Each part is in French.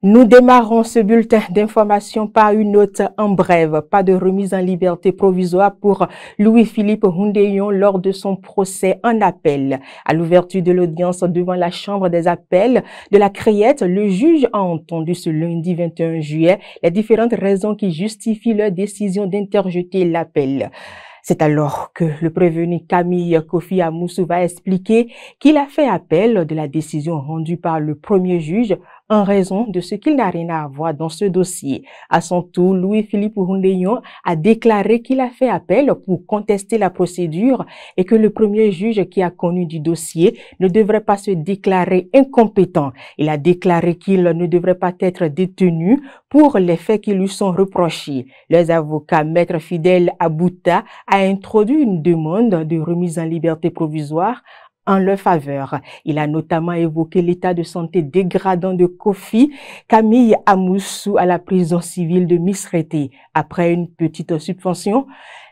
Nous démarrons ce bulletin d'information par une note en brève. Pas de remise en liberté provisoire pour Louis-Philippe Houndéyon lors de son procès en appel. À l'ouverture de l'audience devant la Chambre des appels de la Criette, le juge a entendu ce lundi 21 juillet les différentes raisons qui justifient leur décision d'interjeter l'appel. C'est alors que le prévenu Camille Kofi Amoussou va expliquer qu'il a fait appel de la décision rendue par le premier juge en raison de ce qu'il n'a rien à voir dans ce dossier. À son tour, Louis-Philippe Houndéyon a déclaré qu'il a fait appel pour contester la procédure et que le premier juge qui a connu du dossier ne devrait pas se déclarer incompétent. Il a déclaré qu'il ne devrait pas être détenu pour les faits qui lui sont reprochés. Les avocats Maître Fidèle Abouta a introduit une demande de remise en liberté provisoire en leur faveur. Il a notamment évoqué l'état de santé dégradant de Kofi Camille Amoussou à la prison civile de Misrété. Après une petite suspension,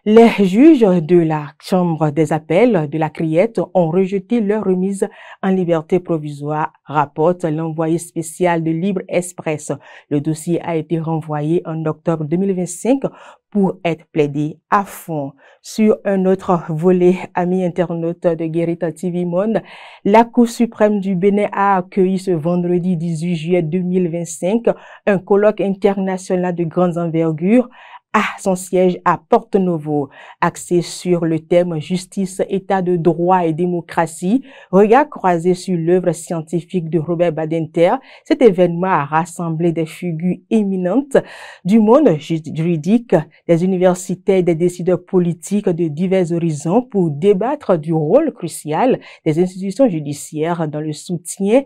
les juges de la Chambre des appels de la Criette ont rejeté leur remise en liberté provisoire, rapporte l'envoyé spécial de Libre Express. Le dossier a été renvoyé en octobre 2025 pour être plaidé à fond. Sur un autre volet, amis internautes de Guérita TV Monde, la Cour suprême du Bénin a accueilli ce vendredi 18 juillet 2025 un colloque international de grande envergure à son siège à Porto-Novo, axé sur le thème justice, état de droit et démocratie, regard croisé sur l'œuvre scientifique de Robert Badinter. Cet événement a rassemblé des figures éminentes du monde juridique, des universitaires et des décideurs politiques de divers horizons pour débattre du rôle crucial des institutions judiciaires dans le soutien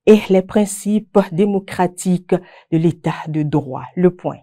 et les principes démocratiques de l'état de droit. Le point.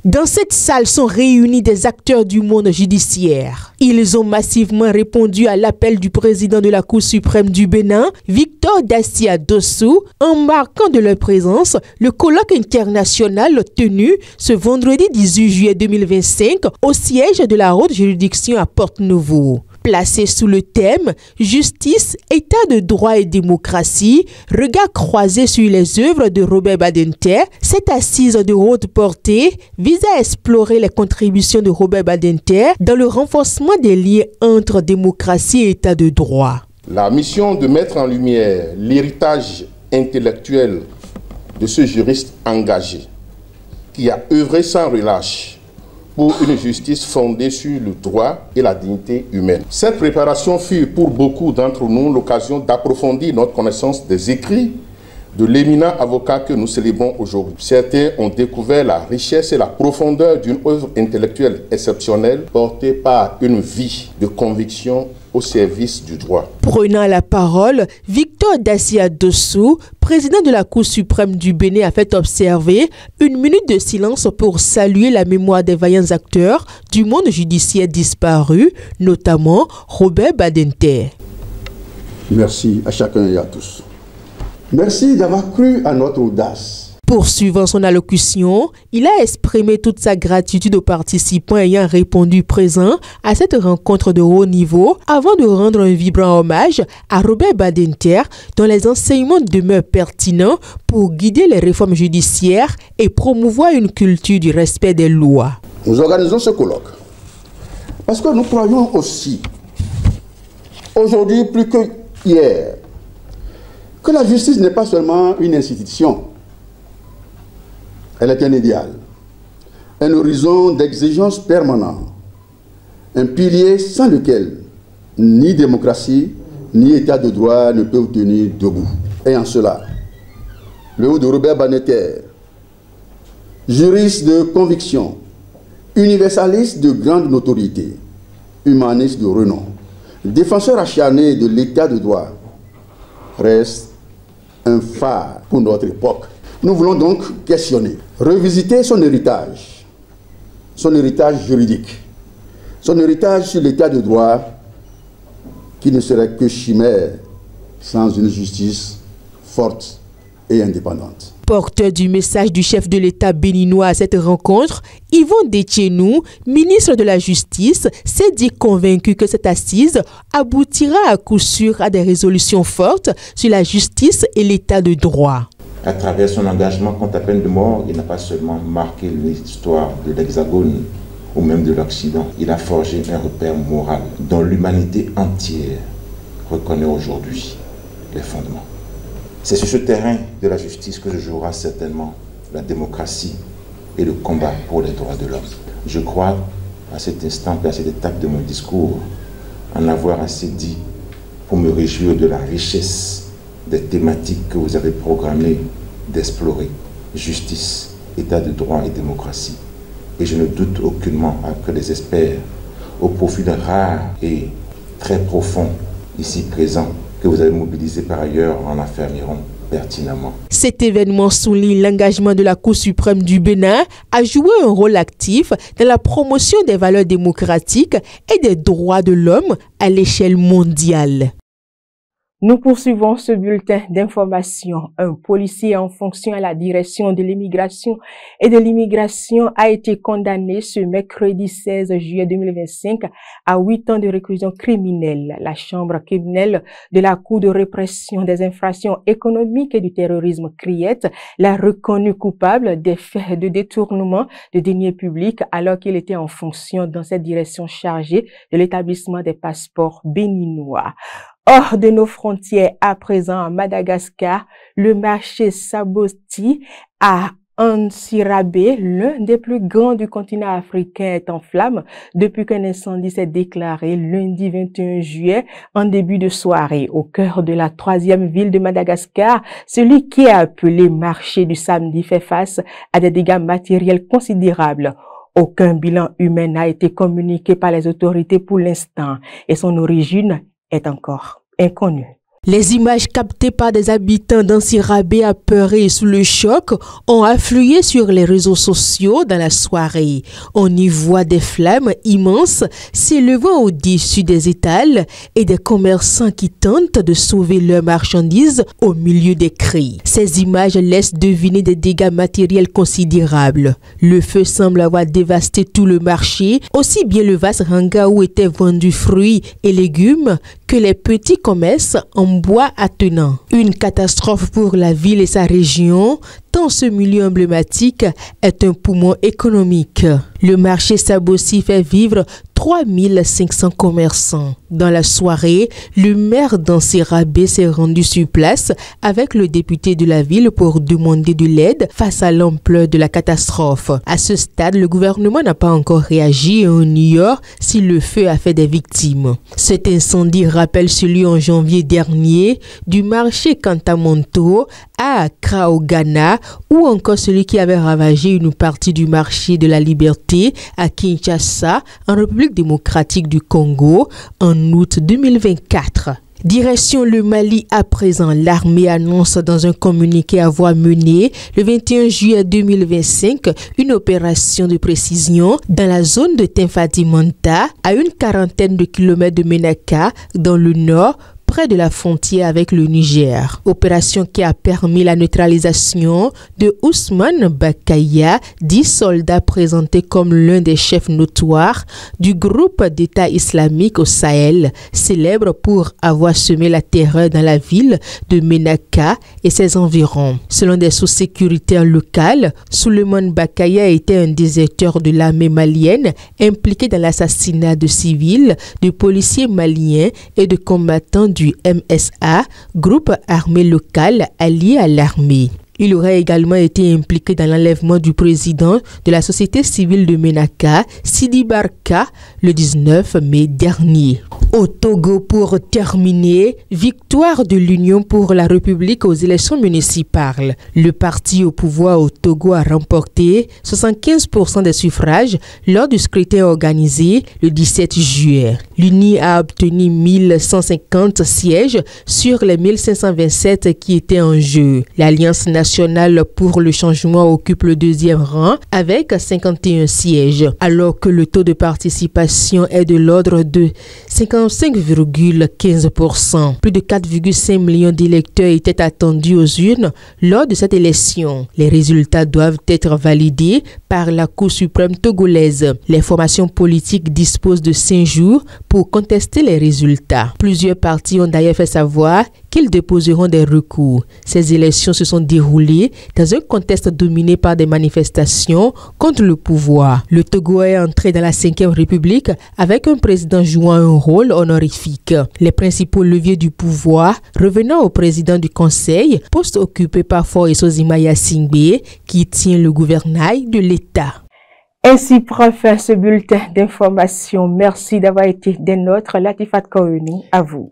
Dans cette salle sont réunis des acteurs du monde judiciaire. Ils ont massivement répondu à l'appel du président de la Cour suprême du Bénin, Victor Dastia Dossou, en marquant de leur présence le colloque international tenu ce vendredi 18 juillet 2025 au siège de la haute juridiction à Porto-Novo. Placé sous le thème « Justice, État de droit et démocratie », regard croisé sur les œuvres de Robert Badinter, cette assise de haute portée vise à explorer les contributions de Robert Badinter dans le renforcement des liens entre démocratie et État de droit. La mission de mettre en lumière l'héritage intellectuel de ce juriste engagé qui a œuvré sans relâche pour une justice fondée sur le droit et la dignité humaine. Cette préparation fut pour beaucoup d'entre nous l'occasion d'approfondir notre connaissance des écrits de l'éminent avocat que nous célébrons aujourd'hui. Certains ont découvert la richesse et la profondeur d'une œuvre intellectuelle exceptionnelle portée par une vie de conviction au service du droit. Prenant la parole, Victor Dastia Dossou, président de la Cour suprême du Bénin, a fait observer une minute de silence pour saluer la mémoire des vaillants acteurs du monde judiciaire disparu, notamment Robert Badinter. Merci à chacun et à tous. Merci d'avoir cru à notre audace. Poursuivant son allocution, il a exprimé toute sa gratitude aux participants ayant répondu présents à cette rencontre de haut niveau avant de rendre un vibrant hommage à Robert Badinter dont les enseignements demeurent pertinents pour guider les réformes judiciaires et promouvoir une culture du respect des lois. Nous organisons ce colloque parce que nous croyons aussi, aujourd'hui plus que hier, que la justice n'est pas seulement une institution. Elle est un idéal, un horizon d'exigence permanent, un pilier sans lequel ni démocratie ni état de droit ne peuvent tenir debout. Et en cela, le haut de Robert Badinter, juriste de conviction, universaliste de grande notoriété, humaniste de renom, défenseur acharné de l'état de droit, reste un phare pour notre époque. Nous voulons donc questionner, revisiter son héritage juridique, son héritage sur l'état de droit qui ne serait que chimère sans une justice forte et indépendante. Porteur du message du chef de l'État béninois à cette rencontre, Yvon Detchenou, ministre de la Justice, s'est dit convaincu que cette assise aboutira à coup sûr à des résolutions fortes sur la justice et l'état de droit. À travers son engagement contre la peine de mort, il n'a pas seulement marqué l'histoire de l'Hexagone ou même de l'Occident, il a forgé un repère moral dont l'humanité entière reconnaît aujourd'hui les fondements. C'est sur ce terrain de la justice que se jouera certainement la démocratie et le combat pour les droits de l'homme. Je crois, à cet instant et à cette étape de mon discours, en avoir assez dit pour me réjouir de la richesse des thématiques que vous avez programmées d'explorer. Justice, état de droit et démocratie. Et je ne doute aucunement, après les experts, au profil rare et très profond ici présent, que vous avez mobilisé par ailleurs, en affirmeront pertinemment. Cet événement souligne l'engagement de la Cour suprême du Bénin à jouer un rôle actif dans la promotion des valeurs démocratiques et des droits de l'homme à l'échelle mondiale. Nous poursuivons ce bulletin d'information. Un policier en fonction à la direction de l'immigration et de l'immigration a été condamné ce mercredi 16 juillet 2025 à 8 ans de réclusion criminelle. La chambre criminelle de la Cour de répression des infractions économiques et du terrorisme CRIET l'a reconnu coupable des faits de détournement de deniers publics alors qu'il était en fonction dans cette direction chargée de l'établissement des passeports béninois. Hors de nos frontières, à présent à Madagascar, le marché Saboti à Antsirabe, l'un des plus grands du continent africain, est en flammes depuis qu'un incendie s'est déclaré lundi 21 juillet en début de soirée au cœur de la 3e ville de Madagascar. Celui qui est appelé marché du samedi fait face à des dégâts matériels considérables. Aucun bilan humain n'a été communiqué par les autorités pour l'instant et son origine est encore inconnue. Les images captées par des habitants d'Antsirabe apeurés et sous le choc ont afflué sur les réseaux sociaux dans la soirée. On y voit des flammes immenses s'élevant au-dessus des étals et des commerçants qui tentent de sauver leurs marchandises au milieu des cris. Ces images laissent deviner des dégâts matériels considérables. Le feu semble avoir dévasté tout le marché, aussi bien le vaste hangar où étaient vendus fruits et légumes que les petits commerces en bois attenant. Une catastrophe pour la ville et sa région, tant ce milieu emblématique est un poumon économique. Le marché Saboti fait vivre 3500 commerçants. Dans la soirée, le maire d'Antsirabe s'est rendu sur place avec le député de la ville pour demander de l'aide face à l'ampleur de la catastrophe. À ce stade, le gouvernement n'a pas encore réagi et on ignore si le feu a fait des victimes. Cet incendie rappelle celui en janvier dernier du marché Kantamonto à Accra au Ghana ou encore celui qui avait ravagé une partie du marché de la Liberté à Kinshasa en République démocratique du Congo en août 2024. Direction le Mali à présent, l'armée annonce dans un communiqué avoir mené le 21 juillet 2025 une opération de précision dans la zone de Tinfadimanta à une quarantaine de kilomètres de Menaka dans le nord, près de la frontière avec le Niger. Opération qui a permis la neutralisation de Ousmane Bakaya, 10 soldats présentés comme l'un des chefs notoires du groupe d'État islamique au Sahel, célèbre pour avoir semé la terreur dans la ville de Menaka et ses environs. Selon des sources sécuritaires locales, Souleymane Bakaya était un déserteur de l'armée malienne impliqué dans l'assassinat de civils, de policiers maliens et de combattants du MSA, groupe armé local allié à l'armée. Il aurait également été impliqué dans l'enlèvement du président de la société civile de Menaka, Sidi Barka, le 19 mai dernier. Au Togo, pour terminer, victoire de l'Union pour la République aux élections municipales. Le parti au pouvoir au Togo a remporté 75% des suffrages lors du scrutin organisé le 17 juillet. L'UNI a obtenu 1150 sièges sur les 1527 qui étaient en jeu. L'Alliance nationale pour le changement occupe le 2e rang avec 51 sièges, alors que le taux de participation est de l'ordre de 55,15%. Plus de 4,5 millions d'électeurs étaient attendus aux urnes lors de cette élection. Les résultats doivent être validés par la Cour suprême togolaise. Les formations politiques disposent de 5 jours pour contester les résultats. Plusieurs partis ont d'ailleurs fait savoir qu'ils déposeront des recours. Ces élections se sont déroulées dans un contexte dominé par des manifestations contre le pouvoir. Le Togo est entré dans la 5e République avec un président jouant un rôle honorifique. Les principaux leviers du pouvoir revenant au président du Conseil, poste occupé par Foye-Sozimaya Singbe, qui tient le gouvernail de l'État. Ainsi prend fin ce bulletin d'information. Merci d'avoir été des nôtres. Latifat Kourounou, à vous.